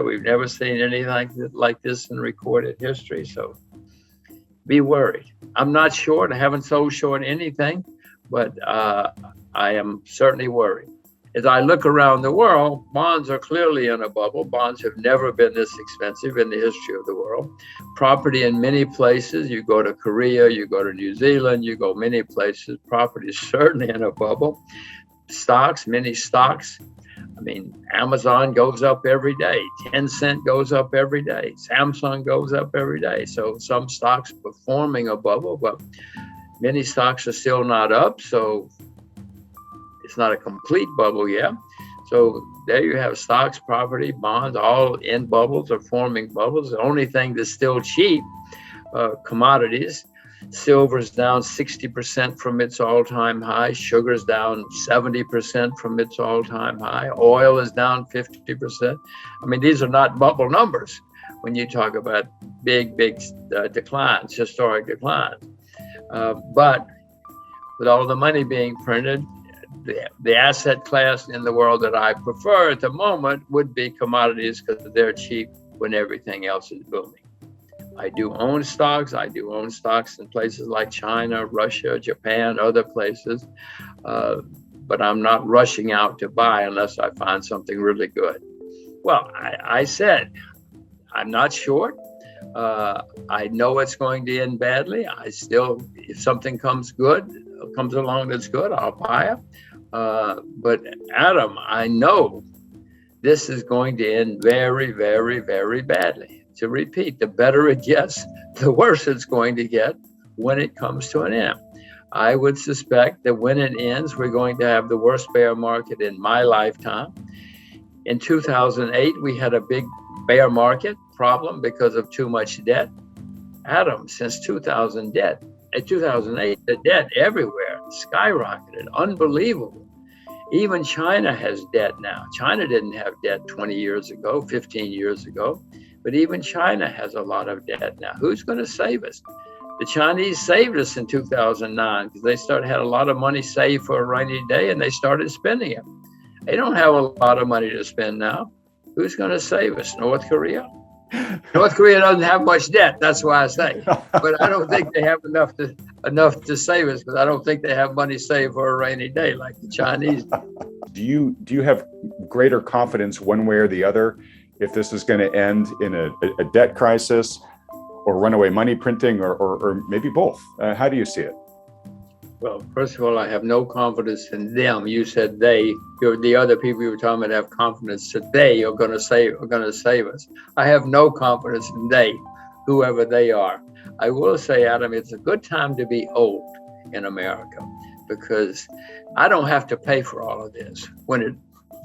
We've never seen anything like this in recorded history. So be worried. I'm not short. I haven't sold short anything, but I am certainly worried. As I look around the world, bonds are clearly in a bubble. Bonds have never been this expensive in the history of the world. Property in many places, you go to Korea, you go to New Zealand, you go many places, property is certainly in a bubble. Stocks, many stocks. I mean, Amazon goes up every day. Tencent goes up every day. Samsung goes up every day. So some stocks performing a bubble, but many stocks are still not up. So it's not a complete bubble yet. So there you have stocks, property, bonds, all in bubbles or forming bubbles. The only thing that's still cheap, commodities. Silver's down 60% from its all-time high. Sugar's down 70% from its all-time high. Oil is down 50%. I mean, these are not bubble numbers when you talk about big declines, historic declines. But with all the money being printed, the asset class in the world that I prefer at the moment would be commodities because they're cheap when everything else is booming. I do own stocks. I do own stocks in places like China, Russia, Japan, other places. But I'm not rushing out to buy unless I find something really good. Well, I said, I'm not short. I know it's going to end badly. If something comes along that's good, I'll buy it. But Adam, I know this is going to end very, very, very badly. To repeat, the better it gets, the worse it's going to get when it comes to an end. I would suspect that when it ends, we're going to have the worst bear market in my lifetime. In 2008, we had a big bear market problem because of too much debt. Adam, since 2008, the debt everywhere skyrocketed, unbelievable. Even China has debt now. China didn't have debt 20 years ago, 15 years ago. But even China has a lot of debt now. Who's going to save us? The Chinese saved us in 2009 because they had a lot of money saved for a rainy day and they started spending it. They don't have a lot of money to spend now. Who's going to save us? North Korea? North Korea doesn't have much debt. That's why I say. But I don't think they have enough to save us because I don't think they have money saved for a rainy day like the Chinese do. Do you have greater confidence one way or the other if this is going to end in a debt crisis or runaway money printing or maybe both? How do you see it? Well, first of all, I have no confidence in them. You said they. The other people you were talking about have confidence that they are going to save us. I have no confidence in they, whoever they are. I will say, Adam, it's a good time to be old in America because I don't have to pay for all of this when it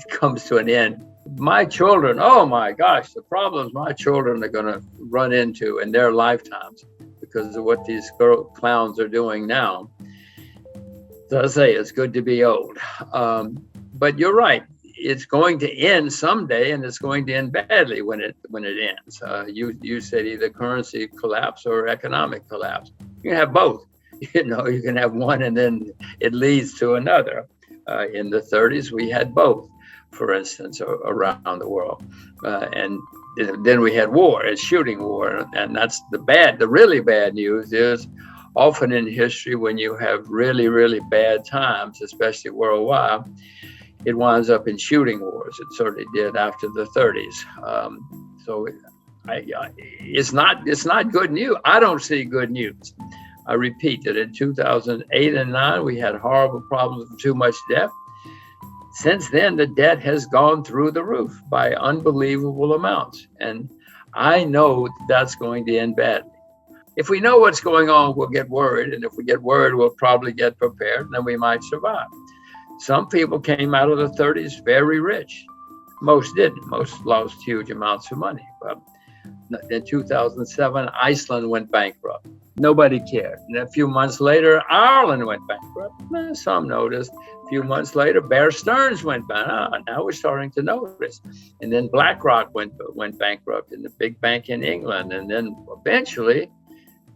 comes to an end. My children, oh my gosh, the problems my children are going to run into in their lifetimes because of what these clowns are doing now. So I say it's good to be old. But you're right. It's going to end someday, and it's going to end badly when it ends. You said either currency collapse or economic collapse. You can have both. You can have one, and then it leads to another. In the 30s, we had both, for instance, around the world, and then we had war, a shooting war, and that's the really bad news is often in history when you have really, really bad times, especially worldwide, it winds up in shooting wars. It certainly did after the 30s. So it's not good news. I don't see good news. I repeat that in 2008 and 9, we had horrible problems with too much debt. Since then, the debt has gone through the roof by unbelievable amounts. And I know that's going to end badly. If we know what's going on, we'll get worried. And if we get worried, we'll probably get prepared, and then we might survive. Some people came out of the 30s very rich. Most didn't. Most lost huge amounts of money. But in 2007, Iceland went bankrupt. Nobody cared. And a few months later, Ireland went bankrupt. Some noticed. A few months later, Bear Stearns went bankrupt. Now we're starting to notice. And then BlackRock went bankrupt in the big bank in England. And then eventually,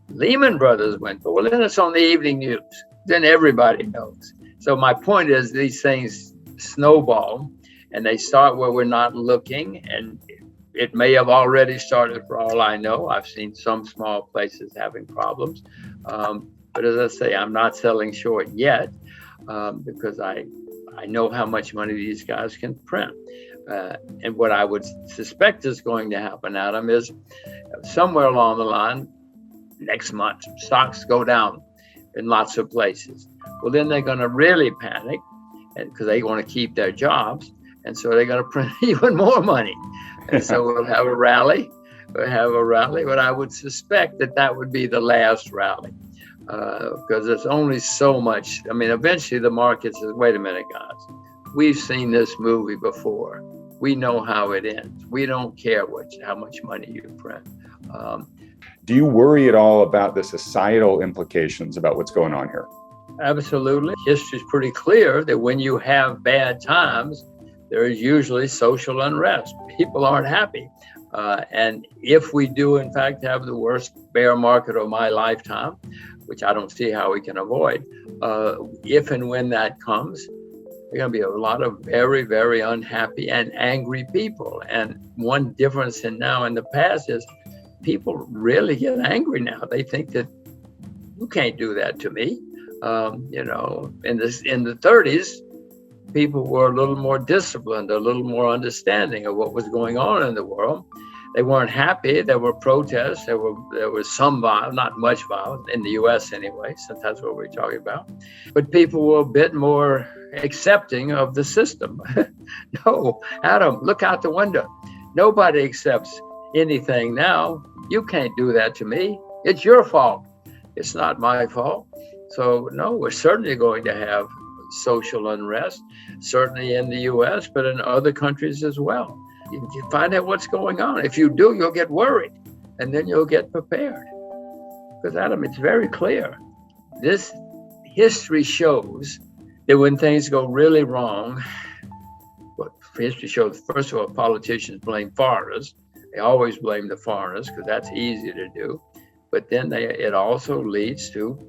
Lehman Brothers went. Well, then it's on the evening news. Then everybody knows. So my point is these things snowball and they start where we're not looking. And It may have already started for all I know. I've seen some small places having problems. But as I say, I'm not selling short yet because I know how much money these guys can print. And what I would suspect is going to happen, Adam, is somewhere along the line, next month, stocks go down in lots of places. Well, then they're going to really panic because they want to keep their jobs. And so they're going to print even more money. And so we'll have a rally. But I would suspect that would be the last rally because there's only so much. I mean, eventually the market says, wait a minute, guys, we've seen this movie before. We know how it ends. We don't care how much money you print. Do you worry at all about the societal implications about what's going on here? Absolutely. History is pretty clear that when you have bad times, there is usually social unrest. People aren't happy. And if we do, in fact, have the worst bear market of my lifetime, which I don't see how we can avoid, if and when that comes, there are going to be a lot of very, very unhappy and angry people. And one difference in now and the past is people really get angry now. They think that you can't do that to me. In the 30s, people were a little more disciplined, a little more understanding of what was going on in the world. They weren't happy. There were protests. There was some violence, not much violence in the U.S. anyway, since that's what we're talking about. But people were a bit more accepting of the system. No, Adam, look out the window. Nobody accepts anything now. You can't do that to me. It's your fault. It's not my fault. So no, we're certainly going to have social unrest, certainly in the U.S., but in other countries as well. You find out what's going on. If you do, you'll get worried, and then you'll get prepared. Because, Adam, it's very clear. This history shows that when things go really wrong, what history shows, first of all, politicians blame foreigners. They always blame the foreigners because that's easy to do. But then it also leads to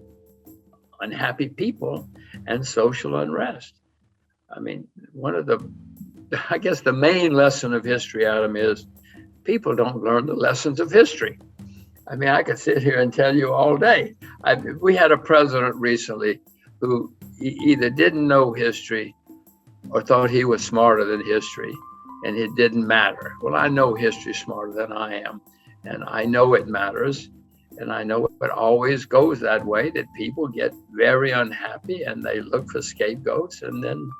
unhappy people and social unrest. I mean, I guess the main lesson of history, Adam, is people don't learn the lessons of history. I mean, I could sit here and tell you all day. We had a president recently who either didn't know history or thought he was smarter than history, and it didn't matter. Well, I know history smarter than I am, and I know it matters. And I know it always goes that way, that people get very unhappy and they look for scapegoats, and then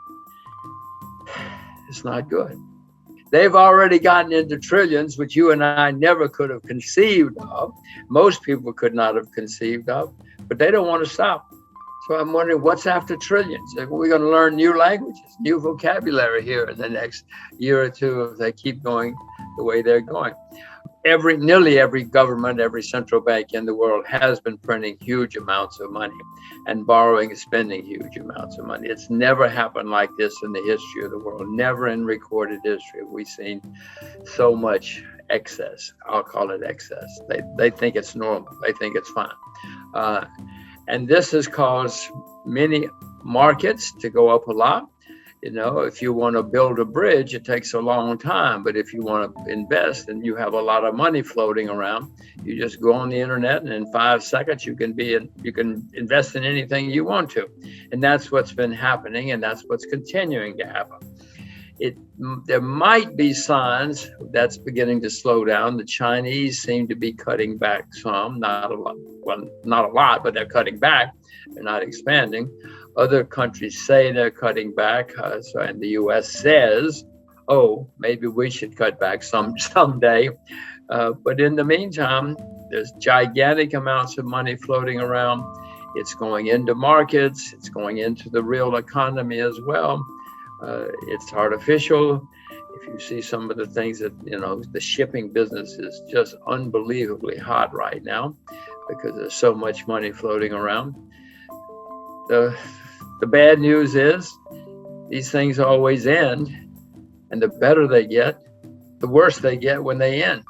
it's not good. They've already gotten into trillions, which you and I never could have conceived of. Most people could not have conceived of, but they don't want to stop. So I'm wondering what's after trillions. We're going to learn new languages, new vocabulary here in the next year or two if they keep going the way they're going. Nearly every government, every central bank in the world has been printing huge amounts of money and borrowing and spending huge amounts of money. It's never happened like this in the history of the world. Never in recorded history have we seen so much excess. I'll call it excess. They think it's normal. They think it's fine. And this has caused many markets to go up a lot. You know, if you want to build a bridge, it takes a long time. But if you want to invest and you have a lot of money floating around, you just go on the internet and in 5 seconds you can invest in anything you want to. And that's what's been happening, and that's what's continuing to happen. There might be signs that's beginning to slow down. The Chinese seem to be cutting back some, not a lot. Well, not a lot, but they're cutting back. They're not expanding. Other countries say they're cutting back, and the U.S. says, "Oh, maybe we should cut back someday." But in the meantime, there's gigantic amounts of money floating around. It's going into markets. It's going into the real economy as well. It's artificial. If you see some of the things that, the shipping business is just unbelievably hot right now because there's so much money floating around. The bad news is these things always end, and the better they get, the worse they get when they end.